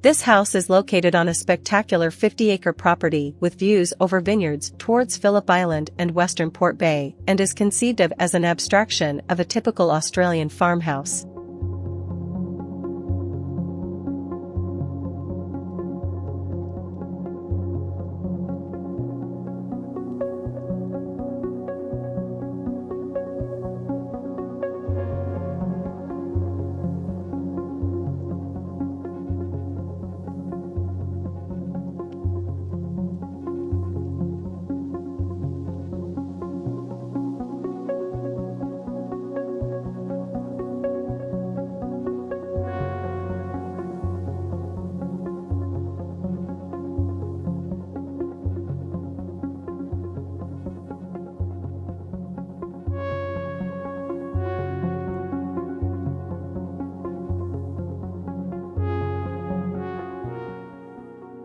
This house is located on a spectacular 50-acre property with views over vineyards towards Phillip Island and western Port Bay, and is conceived of as an abstraction of a typical Australian farmhouse.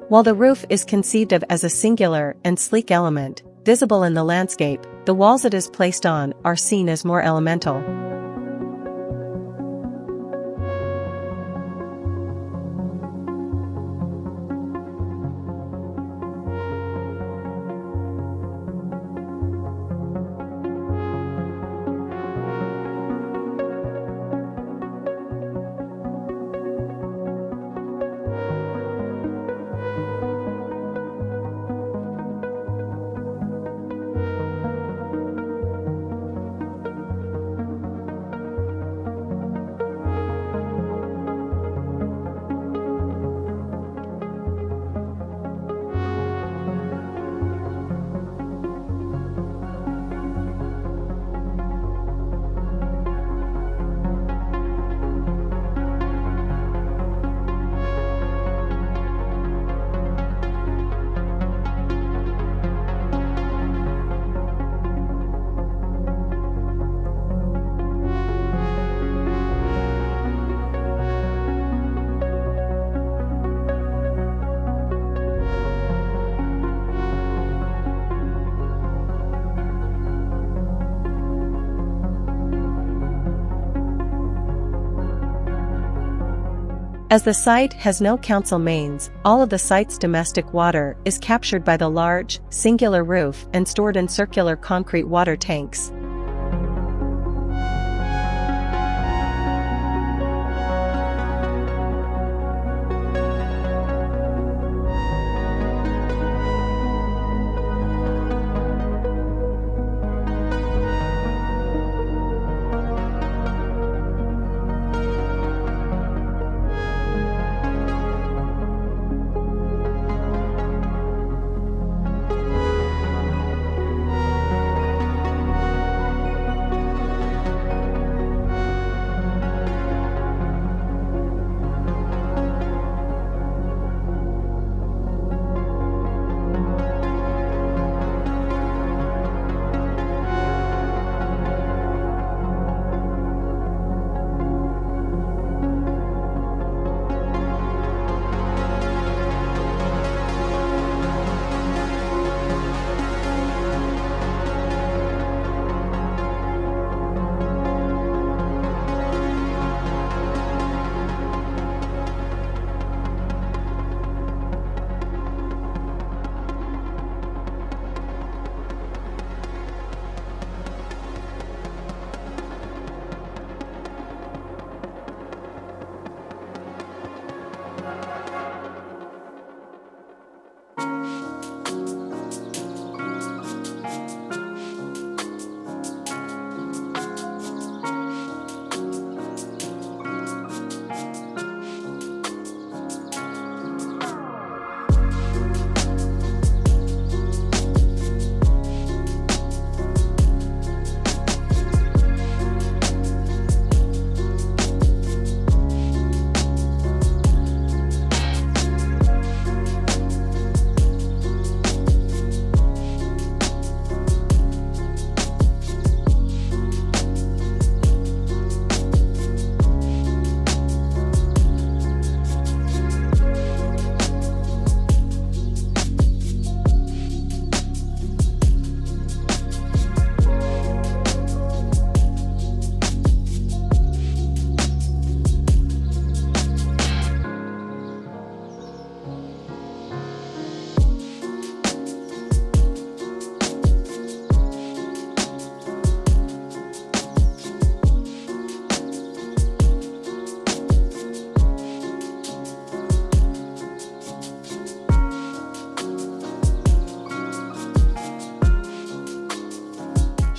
While the roof is conceived of as a singular and sleek element, visible in the landscape, the walls it is placed on are seen as more elemental. As the site has no council mains, all of the site's domestic water is captured by the large, singular roof and stored in circular concrete water tanks.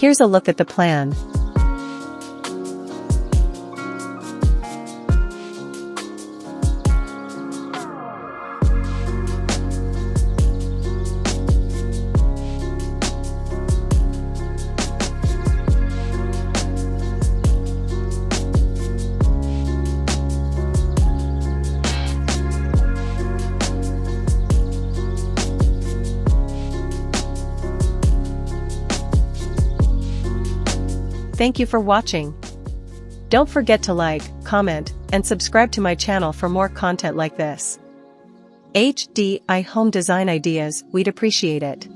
Here's a look at the plan. Thank you for watching. Don't forget to like, comment, and subscribe to my channel for more content like this. HDI home design ideas, we'd appreciate it.